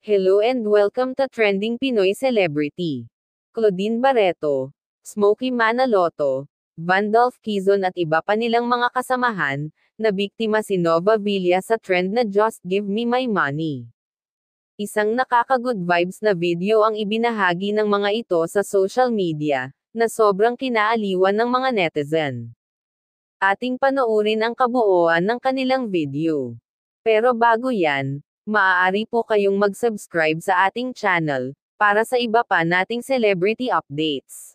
Hello and welcome to Trending Pinoy Celebrity. Claudine Barreto, Smokey Manaloto, Vandolph Quezon at iba pa nilang mga kasamahan, na biktima si Nova Villa sa trend na Just Give Me My Money. Isang nakaka-good vibes na video ang ibinahagi ng mga ito sa social media, na sobrang kinaaliwan ng mga netizen. Ating panoorin ang kabuuan ng kanilang video. Pero bago yan, maaari po kayong mag-subscribe sa ating channel, para sa iba pa nating celebrity updates.